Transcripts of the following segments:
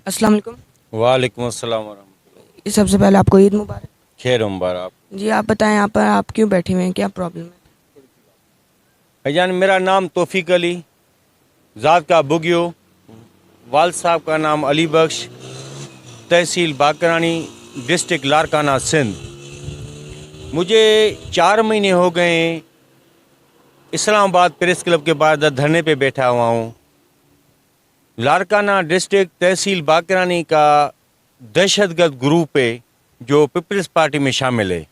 अस्सलाम वालेकुम। वालेकुम अस्सलाम वरहमतुल्लाह। सबसे पहले आपको ईद मुबारक। खैर मुबारक। जी आप बताएं, यहाँ पर आप क्यों बैठे हुए हैं, क्या प्रॉब्लम है? भाईजान, मेरा नाम तौफीक अली, ज़ात का बुगियो, वाल साहब का नाम अली बख्श, तहसील बाकरानी, डिस्ट्रिक्ट लारकाना सिंध। मुझे 4 महीने हो गए इस्लामाबाद प्रेस क्लब के बाहर धरने पे बैठा हुआ हूँ। लारकाना डिस्ट्रिक्ट तहसील बाकरानी का दहशतगर्द ग्रुप है जो पीपल्स पार्टी में शामिल है।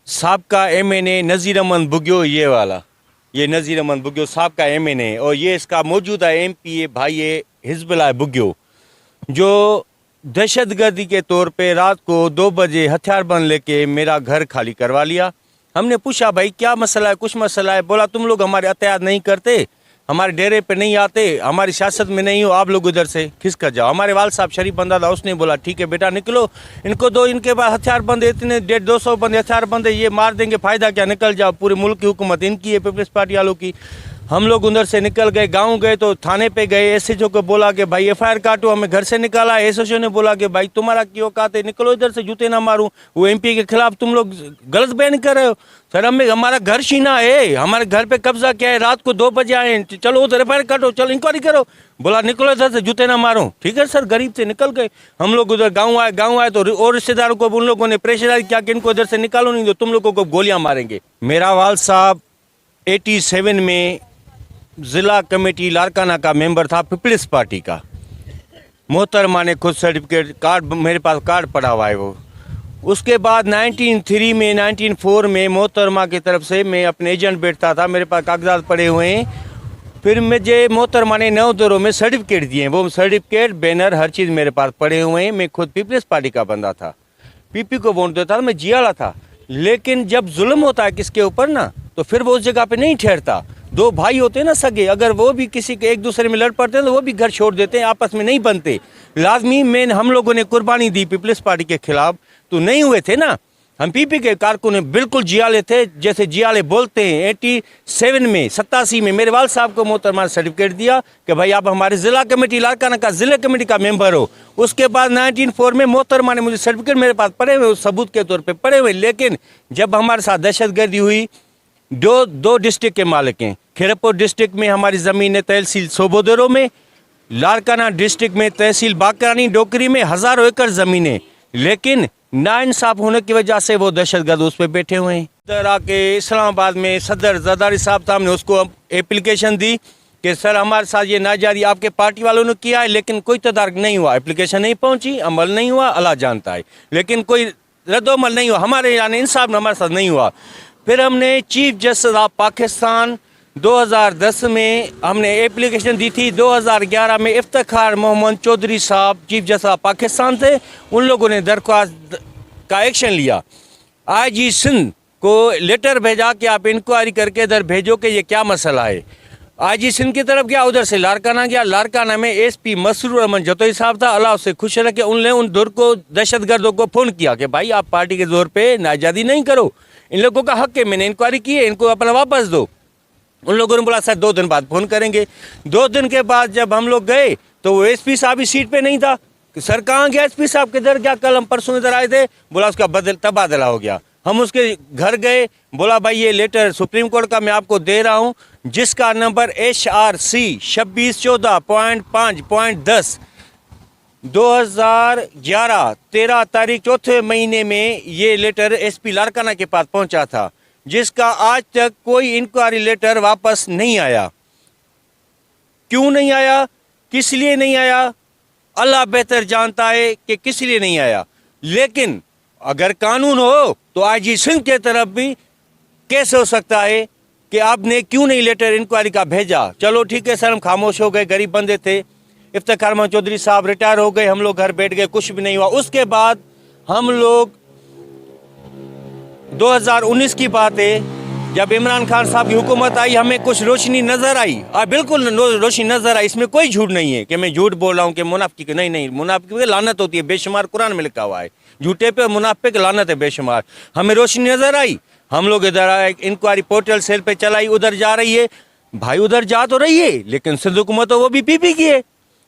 साबका MNA नज़ीर अहमद बुगियो, ये नज़ीर अहमद बुगियो साबका MNA, और ये इसका मौजूदा MP भाई है हिजबुल्लाह बुगियो, जो दहशतगर्दी के तौर पे रात को 2 बजे हथियारबंद लेके मेरा घर खाली करवा लिया। हमने पूछा भाई क्या मसला है, कुछ मसला है? बोला तुम लोग हमारे एहतियात नहीं करते, हमारे डेरे पे नहीं आते, हमारी सियासत में नहीं हो, आप लोग उधर से खिसक जाओ। हमारे वाल साहब शरीफ बंदा था, उसने बोला ठीक है बेटा निकलो, इनको दो, इनके पास हथियार बंद है, इतने 150-200 बंदे हथियार बंद है, ये मार देंगे, फ़ायदा क्या, निकल जाओ, पूरे मुल्क की हुकूमत इनकी है, पीपल्स पार्टी वालों की। हम लोग उधर से निकल गए, गांव गए तो थाने पे गए, SHO को बोला कि भाई FIR काटो, हमें घर से निकाला। SHO ने बोला कि भाई तुम्हारा क्यों औकात है, निकलो इधर से, जूते ना मारूं, वो MP के खिलाफ तुम लोग गलत बयान कर रहे हो। सर हमारा घर छीना है, हमारे घर पे कब्जा किया है, रात को 2 बजे आए, चलो उधर FIR काटो, चलो इंक्वायरी करो। बोला निकलो इधर से, जूते ना मारो। ठीक है सर, गरीब से निकल गए हम लोग उधर। गाँव आए तो और रिश्तेदारों को उन लोगों ने प्रेशराइज किया कि इनको इधर से निकालो, नहीं तो तुम लोगों को गोलियां मारेंगे। मेरा वाल साहब 87 में ज़िला कमेटी लारकाना का मेंबर था पीपल्स पार्टी का। मोहतरमा ने खुद सर्टिफिकेट कार्ड, मेरे पास कार्ड पड़ा हुआ है वो। उसके बाद 1904 में मोहतरमा की तरफ से मैं अपने एजेंट बैठता था, मेरे पास कागजात पड़े हुए हैं। फिर मुझे मोहतरमा ने 9 दौरों में सर्टिफिकेट दिए, वो सर्टिफिकेट बैनर हर चीज़ मेरे पास पड़े हुए हैं। मैं खुद पीपल्स पार्टी का बंदा था, PP को वोट देता था, मैं जियाला था। लेकिन जब जुल्म होता है किसके ऊपर ना, तो फिर वो उस जगह पे नहीं ठहरता। 2 भाई होते हैं ना सगे, अगर वो भी किसी के एक दूसरे में लड़ पड़ते हैं तो वो भी घर छोड़ देते हैं, आपस में नहीं बनते। लाजमी हम लोगों ने कुर्बानी दी पीपल्स पार्टी के खिलाफ, तो नहीं हुए थे ना। हम PP के कारकुन ने बिल्कुल जियाले थे, जैसे जियाले बोलते हैं। 87 में 87 में मेरे वाल साहब को मोहतरमा ने सर्टिफिकेट दिया कि भाई आप हमारे ज़िला कमेटी लारकाना का ज़िला कमेटी का मेंबर हो। उसके बाद 1904 में मोहतरमा ने मुझे सर्टिफिकेट मेरे पास पड़े हुए, सबूत के तौर पे पड़े हुए। लेकिन जब हमारे साथ दहशतगर्दी हुई, दो डिस्ट्रिक्ट के मालिक हैं। खैरपुर डिस्ट्रिक्ट में हमारी ज़मीन है तहसील सोबोदरो में, लारकाना डिस्ट्रिक्ट में तहसील बाकरानी डोकरी में हज़ारों एकड़ ज़मीनें, लेकिन नाइंसाफ होने की वजह से वो दहशतगर्द उस पर बैठे हुए हैं। इधर आके इस्लामाबाद में सदर जरदारी साहब था, हमने उसको एप्लीकेशन दी कि सर हमारे साथ ये नाजायज़ आपके पार्टी वालों ने किया है, लेकिन कोई तदारक नहीं हुआ, एप्लीकेशन नहीं पहुंची, अमल नहीं हुआ, अल्लाह जानता है, लेकिन कोई रद्दोमल नहीं हुआ, हमारे यानी इंसाफ हमारे साथ नहीं हुआ। फिर हमने चीफ जस्टिस ऑफ पाकिस्तान 2010 में हमने एप्लीकेशन दी थी। 2011 में इफ्तिखार मोहम्मद चौधरी साहब चीफ जस्टिस ऑफ पाकिस्तान थे, उन लोगों ने दरख्वास्त का एक्शन लिया। IG सिंध को लेटर भेजा कि आप इंक्वायरी करके इधर भेजो कि ये क्या मसला है। IG सिंध की तरफ गया, उधर से लारकाना गया। लारकाना में SP मसरूर अहमद जतोई साहब था, अल्लाह उससे खुश रखे, उनने उन दुर को दहशतगर्दों को फ़ोन किया कि भाई आप पार्टी के जोर पे नाजायज़ी नहीं करो, इन लोगों का हक है, मैंने इंक्वायरी की है, इनको अपना वापस दो। उन लोगों ने बोला सर 2 दिन बाद फ़ोन करेंगे। 2 दिन के बाद जब हम लोग गए तो वो SP साहब इस सीट पे नहीं था। सर कहाँ गया SP साहब, किधर गया, कल हम परसों इधर आए थे, बोला उसका तबादला हो गया। हम उसके घर गए, बोला भाई ये लेटर सुप्रीम कोर्ट का मैं आपको दे रहा हूँ, जिसका नंबर HRC 2614.5.10 2011 13 तारीख 4थे महीने में ये लेटर SP लारकाना के पास पहुंचा था, जिसका आज तक कोई इंक्वायरी लेटर वापस नहीं आया। क्यों नहीं आया, किस लिए नहीं आया, अल्लाह बेहतर जानता है कि किस लिए नहीं आया। लेकिन अगर कानून हो तो IG सिंध के तरफ भी कैसे हो सकता है कि आपने क्यों नहीं लेटर इंक्वायरी का भेजा। चलो ठीक है सर, हम खामोश हो गए, गरीब बंदे थे। इफ्तिखार मोहम्मद चौधरी साहब रिटायर हो गए, हम लोग घर बैठ गए, कुछ भी नहीं हुआ। उसके बाद हम लोग 2019 की बात है, जब इमरान खान साहब की हुकूमत आई, हमें कुछ रोशनी नज़र आई, बिल्कुल रोशनी नज़र आई। इसमें कोई झूठ नहीं है कि मैं झूठ बोल रहा हूँ कि मुनाफिक, नहीं, मुनाफिक पे लानत होती है बेशुमार, कुरान में लिखा हुआ है, झूठे पे मुनाफिक लानत है बेशुमार। हमें रोशनी नज़र आई, हम लोग इधर आए, इंक्वायरी पोर्टल सेल पे चलाई, उधर जा रही है भाई, उधर जा तो रही है, लेकिन सिंध हुकूमत तो वो भी PP की है,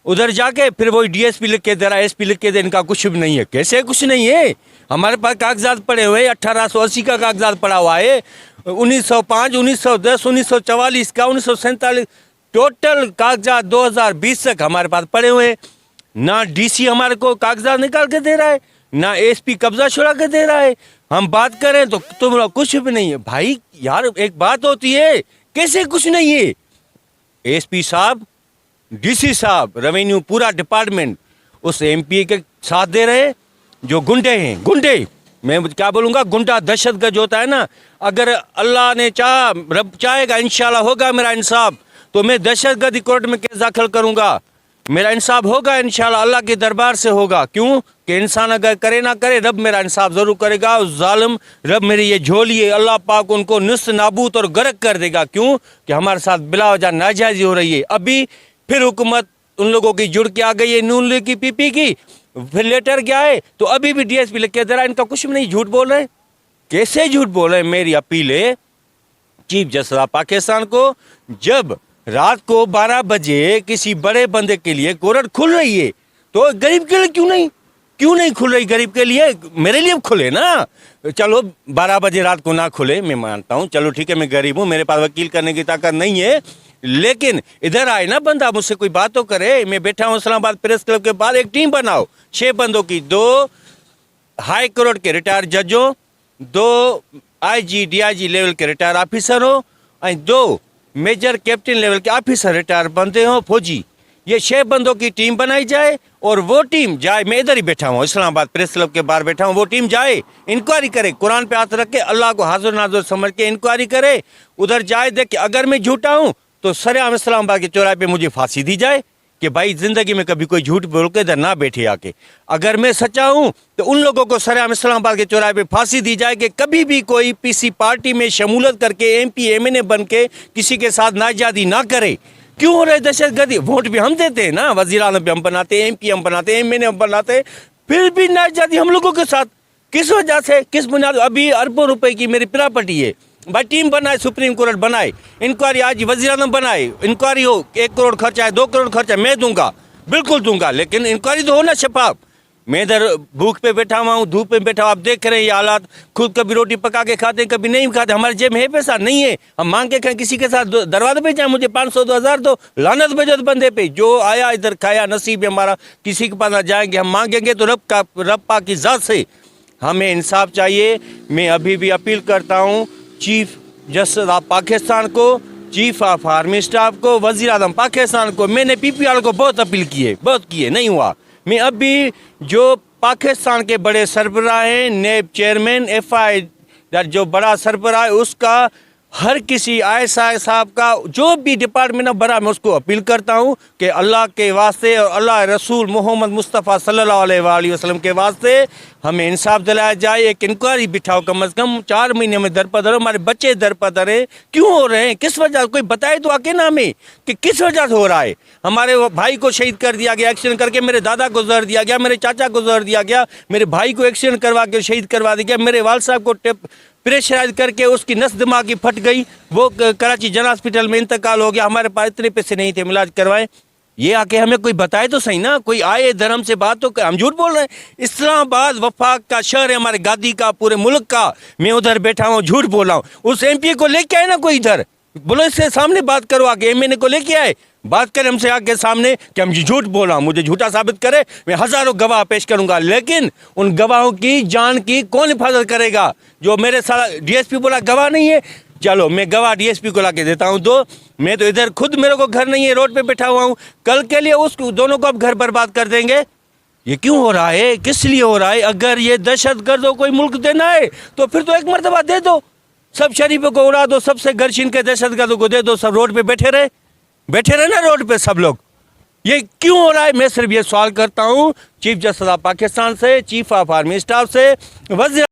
उधर जाके फिर वही डीएसपी लिख के दे रहा है, एसपी लिख के दे, इनका कुछ भी नहीं है। कैसे कुछ नहीं है? हमारे पास कागजात पड़े हुए 1880 का कागजात पड़ा हुआ है, 1905, 1910, 1944 का, 1947, टोटल कागजात 2020 तक हमारे पास पड़े हुए हैं। ना डीसी हमारे को कागजात निकाल के दे रहा है, ना एसपी कब्जा छुड़ा के दे रहा है। हम बात करें तो तुम कुछ भी नहीं है। भाई यार एक बात होती है, कैसे कुछ नहीं है? एसपी साहब, डीसी साहब, रेवेन्यू पूरा डिपार्टमेंट उस एमपी के साथ दे रहे हैं जो गुंडे हैं। गुंडे, मैं क्या बोलूँगा, गुंडा दहशतगर्द होता है ना। अगर अल्लाह ने चाहा, रब चाहेगा, इंशाल्लाह होगा मेरा इंसाफ, तो मैं दहशतगर्दी कोर्ट में केस दाखिल करूँगा। मेरा इंसाफ होगा इंशाल्लाह, अल्लाह के दरबार से होगा। क्यों कि इंसान अगर करे ना करे, रब मेरा इंसाफ ज़रूर करेगा। उस जालिम रब मेरी ये झोली है, अल्लाह पाक उनको निस्त नाबूद और गर्क कर देगा। क्यों कि हमारे साथ बिला वजह नाजायज़ी हो रही है। अभी फिर हुकूमत उन लोगों की जुड़ के आ गई है, नून लीग की पीपी की, फिर लेटर क्या है तो अभी भी डीएसपी लिख के दे रहा है। इनका कुछ भी नहीं, झूठ बोल रहे हैं। कैसे झूठ बोल रहे हैं? मेरी अपील है चीफ जस्टिस ऑफ पाकिस्तान को, जब रात को 12 बजे किसी बड़े बंदे के लिए कोर्ट खुल रही है तो गरीब के लिए क्यों नहीं खुल रही? गरीब के लिए, मेरे लिए खुले ना। चलो 12 बजे रात को ना खुले, मैं मानता हूँ, चलो ठीक है, मैं गरीब हूँ, मेरे पास वकील करने की ताकत नहीं है, लेकिन इधर आए ना बंदा, मुझसे कोई बात तो करे। मैं बैठा हूँ इस्लामाबाद प्रेस क्लब के बाहर, एक टीम बनाओ 6 बंदों की, 2 हाई कोर्ट के रिटायर्ड जजों, 2 आईजी डीआईजी लेवल के रिटायर ऑफिसर हो, और 2 मेजर कैप्टन लेवल के ऑफिसर रिटायर बंदे हो, फौजी। ये 6 बंदों की टीम बनाई जाए और वो टीम जाए, मैं इधर ही बैठा हूँ इस्लामाबाद प्रेस क्लब के बाहर बैठा हूँ, वो टीम जाए, इंक्वायरी करे, कुरान पे हाथ रख के अल्लाह को हाजिर नाजुर समझ के इंक्वायरी करे। उधर जाए, देख के अगर मैं झूठा हूँ तो सरेआम इस्लामाबाद के चौराहे पे मुझे फांसी दी जाए कि भाई जिंदगी में कभी कोई झूठ बोल के इधर ना बैठे आके। अगर मैं सच्चा हूँ तो उन लोगों को सरेआम इस्लामाबाद के चौराहे पे फांसी दी जाए कि कभी भी कोई किसी पार्टी में शमूलियत करके एमपी एमएनए बन के किसी के साथ नाजायज़ी ना करे। क्यों हो रहे दहशतगर्दी? वोट भी हम देते हैं ना, वज़ीर आज़म भी हम बनाते हैं, एमपी हम बनाते हैं, एमएनए हम बनाते हैं, फिर भी नाजायज़ी हम लोगों के साथ किस वजह से, किस बुनियाद? अभी अरबों रुपए की मेरी प्रॉपर्टी है भाई, टीम बनाए, सुप्रीम कोर्ट बनाए, इंक्वायरी आज वज़ीर आज़म बनाए, इंक्वायरी हो, 1 करोड़ खर्चा है, 2 करोड़ खर्चा मैं दूंगा, बिल्कुल दूंगा, लेकिन इंक्वायरी तो हो ना शफाफ। मैं इधर भूख पे बैठा हुआ हूँ, धूप पे बैठा हुआ, आप देख रहे हैं ये हालात। खुद कभी रोटी पका के खाते हैं, कभी नहीं खाते, हमारे जेब में है पैसा नहीं है, हम मांग के खाएं, किसी के साथ दरवाजे पे जाए, मुझे 500 2000 दो, लानत भेजो बंदे पे, जो आया इधर खाया, नसीब है हमारा, किसी के पास ना जाएंगे। हम मांगेंगे तो रब पाक की ज़ात से हमें इंसाफ चाहिए। मैं अभी भी अपील करता हूँ चीफ जस्टिस ऑफ पाकिस्तान को, चीफ ऑफ आर्मी स्टाफ को, वज़ीर आज़म पाकिस्तान को। मैंने पीपीआर को बहुत अपील की है, बहुत की है, नहीं हुआ। मैं अभी जो पाकिस्तान के बड़े सरबराह हैं, नेब चेयरमैन, एफआई जो बड़ा सरबराह है, उसका, हर किसी आईएसआई साहब का, जो भी डिपार्टमेंट में बड़ा, मैं उसको अपील करता हूँ कि अल्लाह के वास्ते और अल्लाह रसूल मोहम्मद मुस्तफ़ा सल्लल्लाहु अलैहि वसल्लम के वास्ते हमें इंसाफ दिलाया जाए। एक इंक्वायरी बिठाओ, कम से कम 4 महीने में दर पदर, हमारे बच्चे दर पदर हैं। क्यों हो रहे हैं? किस वजह? कोई बताए तो आके ना हमें कि किस वजह से हो रहा है। हमारे भाई को शहीद कर दिया गया, एक्सीडेंट करके, मेरे दादा को जहर दिया गया, मेरे चाचा को जहर दिया गया, मेरे भाई को एक्सीडेंट करवा के शहीद करवा दिया गया, मेरे वाल साहब को प्रेशराइज करके उसकी नस दिमाग की फट गई, वो कराची जन हॉस्पिटल में इंतकाल हो गया। हमारे पास इतने पैसे नहीं थे इलाज करवाएं। ये आके हमें कोई बताए तो सही ना, कोई आए धर्म से बात तो, हम झूठ बोल रहे हैं। इस्लामाबाद वफाक का शहर है, हमारे गादी का, पूरे मुल्क का। मैं उधर बैठा हूँ, झूठ बोल रहा हूँ। उस एमपी को लेके आए ना कोई इधर, बोलो इससे सामने बात करो, आगे एमएनए को लेके आए, बात करें हमसे आगे सामने कि हम झूठ बोल रहा हूँ, मुझे झूठा साबित करे, मैं हज़ारों गवाह पेश करूंगा। लेकिन उन गवाहों की जान की कौन हिफाजत करेगा? जो मेरे सारा डीएसपी बोला गवाह नहीं है, चलो मैं गवाह डीएसपी को ला के देता हूँ। दो, मैं तो इधर खुद, मेरे को घर नहीं है, रोड पे बैठा हुआ हूँ, कल के लिए उस दोनों को अब घर बर्बाद कर देंगे। ये क्यों हो रहा है? किस लिए हो रहा है? अगर ये दहशतगर्दों को मुल्क देना है तो फिर तो एक मरतबा दे दो, सब शरीफों को उड़ा दो, सबसे घर छीन के दहशतगर्दों को दे दो, सब रोड पे बैठे रहे ना रोड पे सब लोग। ये क्यों हो रहा है? मैं सिर्फ ये सवाल करता हूँ चीफ जस्टिस ऑफ पाकिस्तान से, चीफ ऑफ आर्मी स्टाफ से, वज़ीर